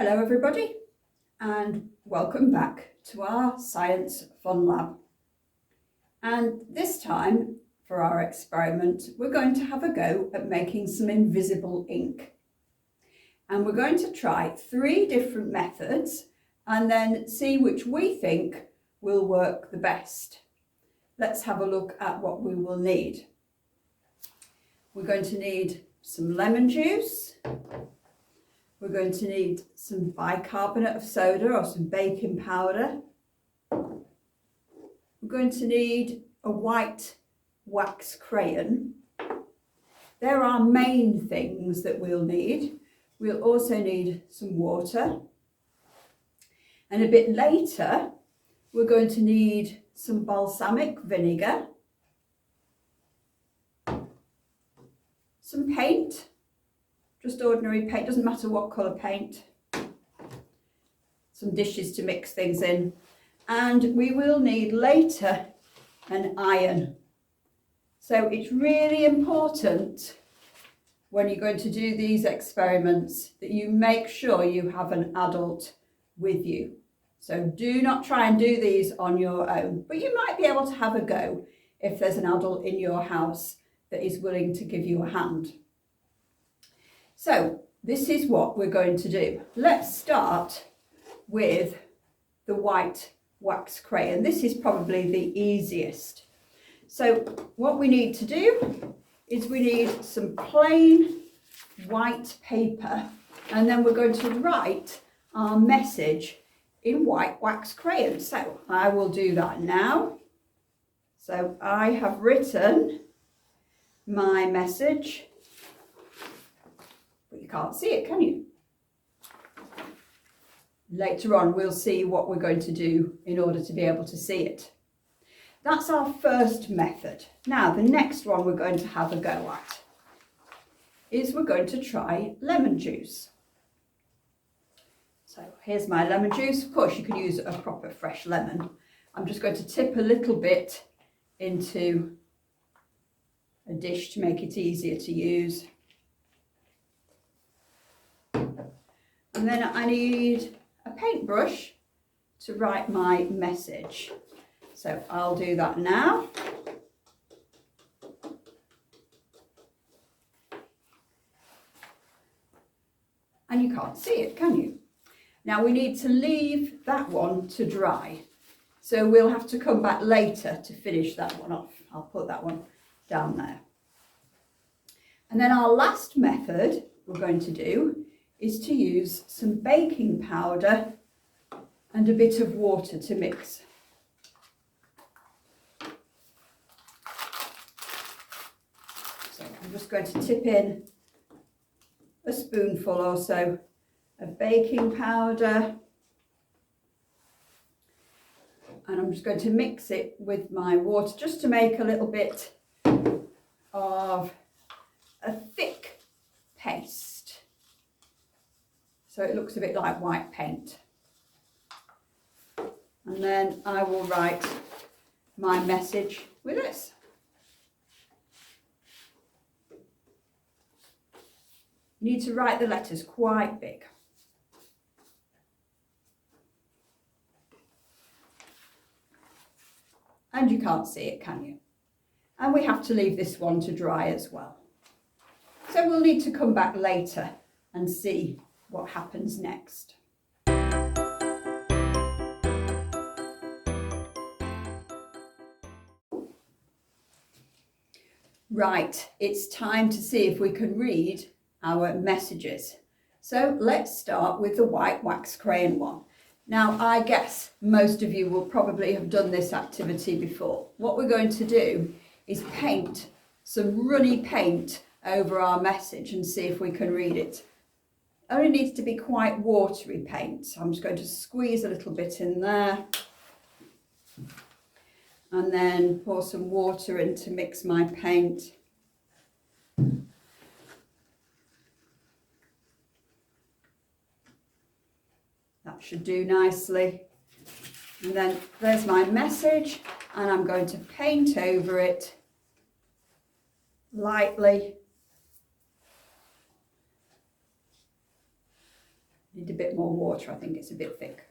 Hello everybody, and welcome back to our Science Fun Lab. And this time for our experiment we're going to have a go at making some invisible ink. And we're going to try 3 different methods and then see which we think will work the best. Let's have a look at what we will need. We're going to need some lemon juice. We're going to need some bicarbonate of soda or some baking powder. We're going to need a white wax crayon. They're our main things that we'll need. We'll also need some water. And a bit later, we're going to need some balsamic vinegar, some paint. Just ordinary paint, doesn't matter what colour paint. Some dishes to mix things in. And we will need later an iron. So it's really important when you're going to do these experiments that you make sure you have an adult with you. So do not try and do these on your own, but you might be able to have a go if there's an adult in your house that is willing to give you a hand. So this is what we're going to do. Let's start with the white wax crayon. This is probably the easiest. So what we need to do is we need some plain white paper, and then we're going to write our message in white wax crayon. So I will do that now. So I have written my message. But you can't see it, can you? Later on we'll see what we're going to do in order to be able to see it. That's our first method. Now the next one we're going to have a go at is we're going to try lemon juice. So here's my lemon juice. Of course you can use a proper fresh lemon. I'm just going to tip a little bit into a dish to make it easier to use. And then I need a paintbrush to write my message. So I'll do that now. And you can't see it, can you? Now we need to leave that one to dry. So we'll have to come back later to finish that one off. I'll put that one down there. And then our last method we're going to do is to use some baking powder and a bit of water to mix. So I'm just going to tip in a spoonful or so of baking powder, and I'm just going to mix it with my water just to make a little bit of a thick paste. So it looks a bit like white paint. And then I will write my message with this. You need to write the letters quite big. And you can't see it, can you? And we have to leave this one to dry as well. So we'll need to come back later and see what happens next. Right, it's time to see if we can read our messages. So let's start with the white wax crayon one. Now I guess most of you will probably have done this activity before. What we're going to do is paint some runny paint over our message and see if we can read it. It only needs to be quite watery paint, so I'm just going to squeeze a little bit in there and then pour some water in to mix my paint. That should do nicely. And then there's my message, and I'm going to paint over it lightly. Need a bit more water, I think it's a bit thick.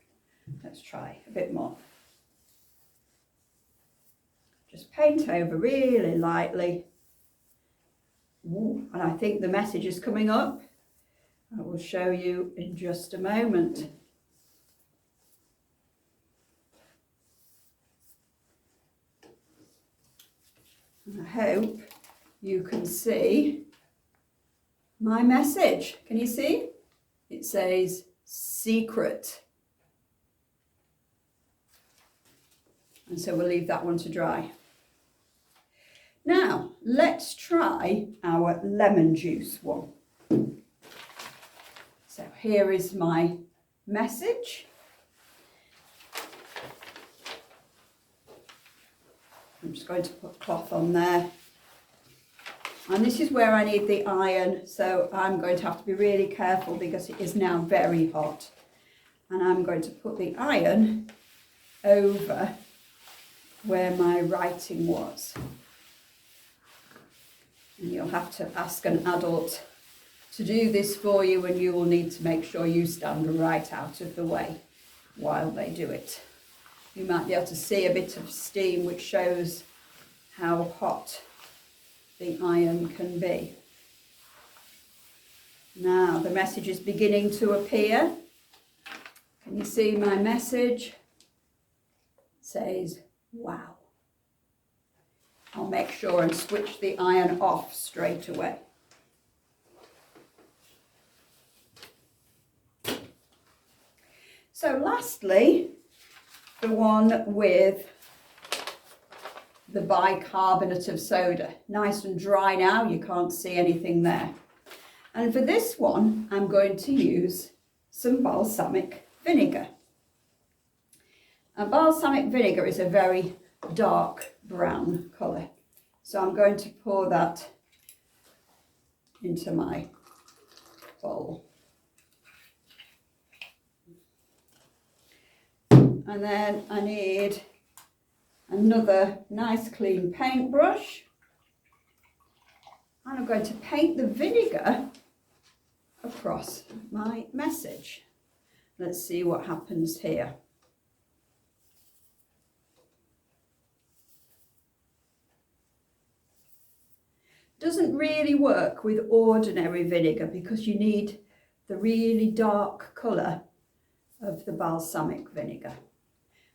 Let's try a bit more. Just paint over really lightly. Ooh, and I think the message is coming up. I will show you in just a moment. And I hope you can see my message. Can you see? It says secret. And so we'll leave that one to dry. Now, let's try our lemon juice one. So here is my message. I'm just going to put cloth on there. And this is where I need the iron, so I'm going to have to be really careful because it is now very hot. And I'm going to put the iron over where my writing was. And you'll have to ask an adult to do this for you, and you will need to make sure you stand right out of the way while they do it. You might be able to see a bit of steam, which shows how hot the iron can be. Now the message is beginning to appear. Can you see my message? It says, wow. I'll make sure and switch the iron off straight away. So lastly, the one with the bicarbonate of soda. Nice and dry now, you can't see anything there. And for this one, I'm going to use some balsamic vinegar. And balsamic vinegar is a very dark brown colour. So I'm going to pour that into my bowl. And then I need another nice clean paintbrush. And I'm going to paint the vinegar across my message. Let's see what happens here. Doesn't really work with ordinary vinegar because you need the really dark colour of the balsamic vinegar.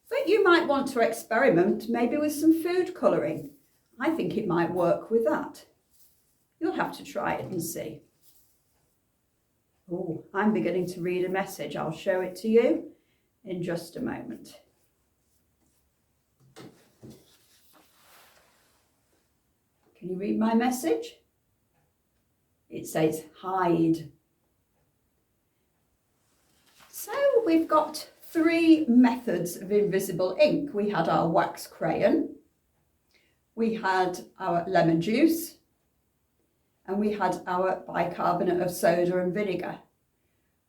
But you might want to experiment maybe with some food colouring. I think it might work with that. You'll have to try it and see. Oh, I'm beginning to read a message. I'll show it to you in just a moment. Can you read my message? It says hide. So we've got 3 methods of invisible ink. We had our wax crayon, we had our lemon juice, and we had our bicarbonate of soda and vinegar.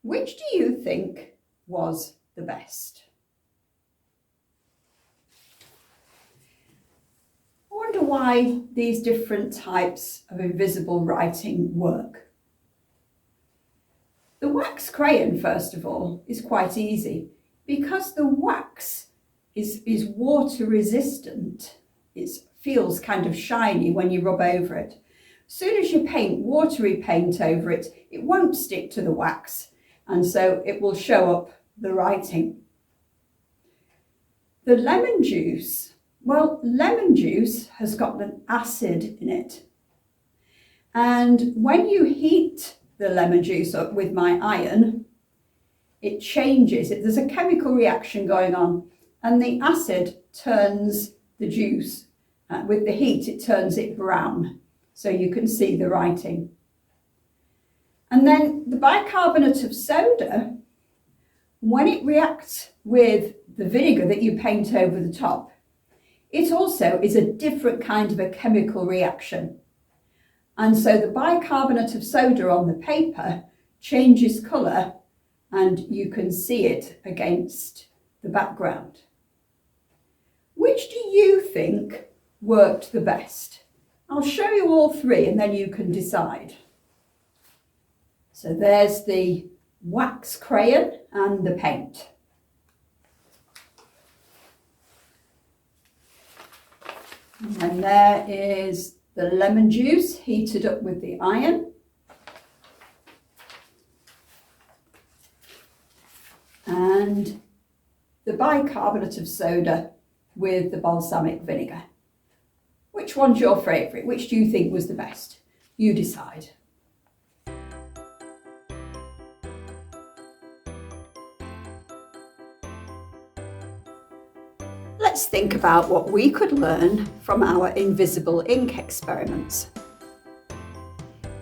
Which do you think was the best? I wonder why these different types of invisible writing work. The wax crayon, first of all, is quite easy because the wax is water resistant. It feels kind of shiny when you rub over it. As soon as you paint watery paint over it, it won't stick to the wax, and so it will show up the writing. The lemon juice, well, lemon juice has got an acid in it. And when you heat the lemon juice up with my iron, it changes. There's a chemical reaction going on, and the acid turns the juice. With the heat, it turns it brown, so you can see the writing. And then the bicarbonate of soda, when it reacts with the vinegar that you paint over the top, it also is a different kind of a chemical reaction. And so the bicarbonate of soda on the paper changes colour, and you can see it against the background. Which do you think worked the best? I'll show you all 3 and then you can decide. So there's the wax crayon and the paint. And there is the lemon juice heated up with the iron. And the bicarbonate of soda with the balsamic vinegar. Which one's your favourite? Which do you think was the best? You decide. Let's think about what we could learn from our invisible ink experiments.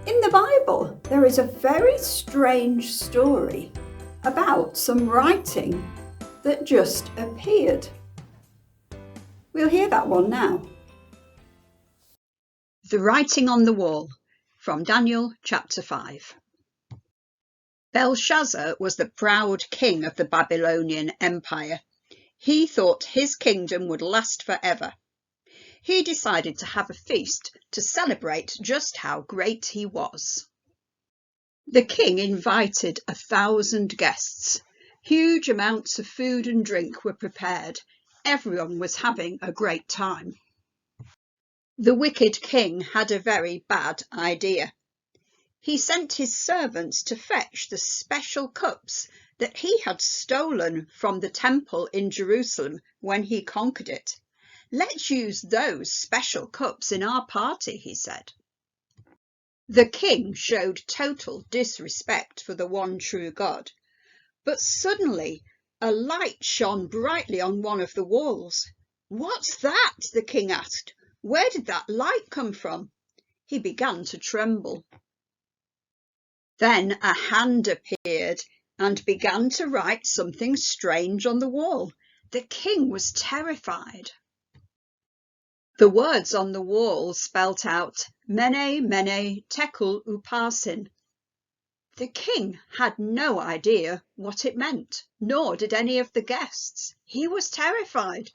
In the Bible, there is a very strange story about some writing that just appeared. We'll hear that one now. The Writing on the Wall, from Daniel chapter 5. Belshazzar was the proud king of the Babylonian Empire. He thought his kingdom would last forever. He decided to have a feast to celebrate just how great he was. The king invited 1,000 guests. Huge amounts of food and drink were prepared. Everyone was having a great time. The wicked king had a very bad idea. He sent his servants to fetch the special cups that he had stolen from the temple in Jerusalem when he conquered it. Let's use those special cups in our party, he said. The king showed total disrespect for the one true God. But suddenly a light shone brightly on one of the walls. "What's that?" the king asked. "Where did that light come from?" He began to tremble. Then a hand appeared and began to write something strange on the wall. The king was terrified. The words on the wall spelt out, "Mene, mene, tekel uparsin." The king had no idea what it meant, nor did any of the guests. He was terrified.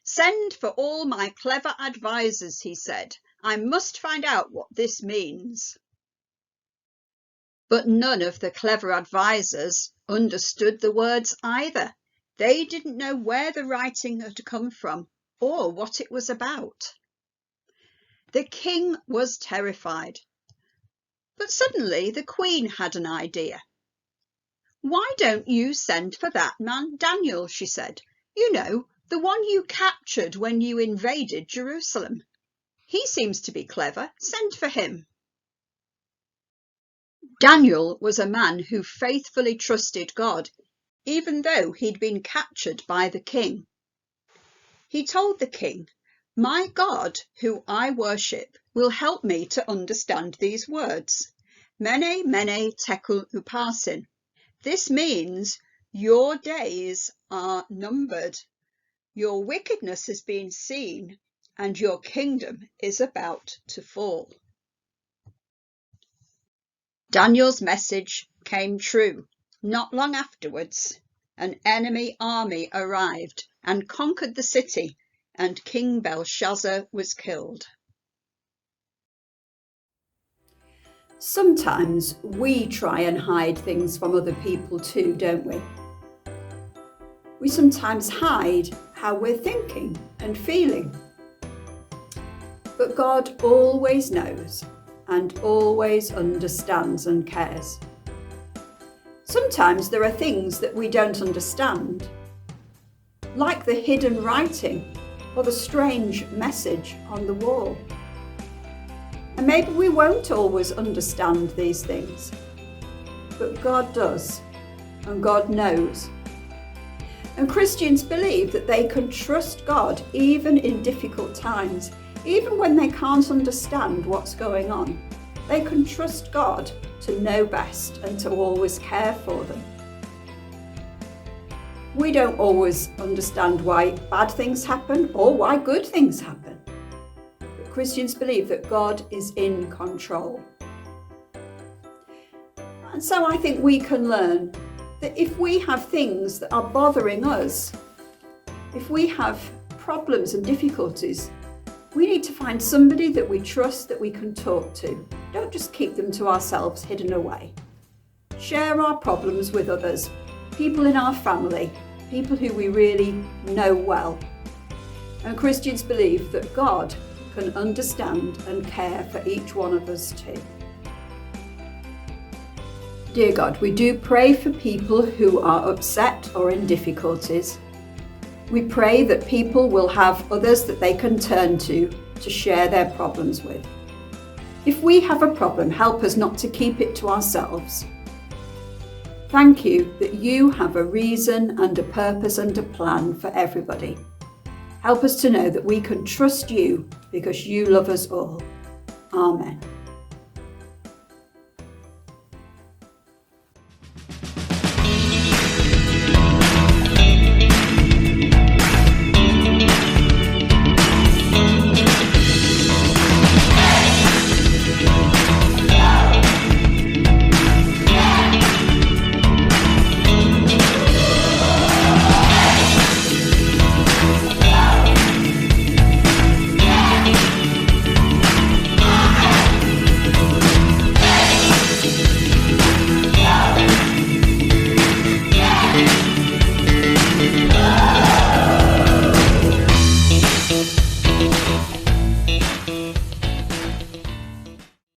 "Send for all my clever advisors," he said. "I must find out what this means." But none of the clever advisors understood the words either. They didn't know where the writing had come from or what it was about. The king was terrified. But suddenly the queen had an idea. "Why don't you send for that man Daniel?" she said. "You know, the one you captured when you invaded Jerusalem. He seems to be clever. Send for him." Daniel was a man who faithfully trusted God, even though he'd been captured by the king. He told the king, "My God, who I worship, will help me to understand these words. Mene, mene, tekel uparsin. This means your days are numbered. Your wickedness has been seen, and your kingdom is about to fall." Daniel's message came true. Not long afterwards, an enemy army arrived and conquered the city, and King Belshazzar was killed. Sometimes we try and hide things from other people too, don't we? We sometimes hide how we're thinking and feeling. But God always knows and always understands and cares. Sometimes there are things that we don't understand, like the hidden writing or the strange message on the wall. And maybe we won't always understand these things, but God does, and God knows. And Christians believe that they can trust God even in difficult times, even when they can't understand what's going on. They can trust God to know best and to always care for them. We don't always understand why bad things happen or why good things happen. But Christians believe that God is in control. And so I think we can learn that if we have things that are bothering us, if we have problems and difficulties, we need to find somebody that we trust that we can talk to. Don't just keep them to ourselves hidden away. share our problems with others, people in our family, people who we really know well. And Christians believe that God can understand and care for each one of us too. Dear God, we do pray for people who are upset or in difficulties. We pray that people will have others that they can turn to share their problems with. If we have a problem, help us not to keep it to ourselves. Thank you that you have a reason and a purpose and a plan for everybody. Help us to know that we can trust you because you love us all. Amen.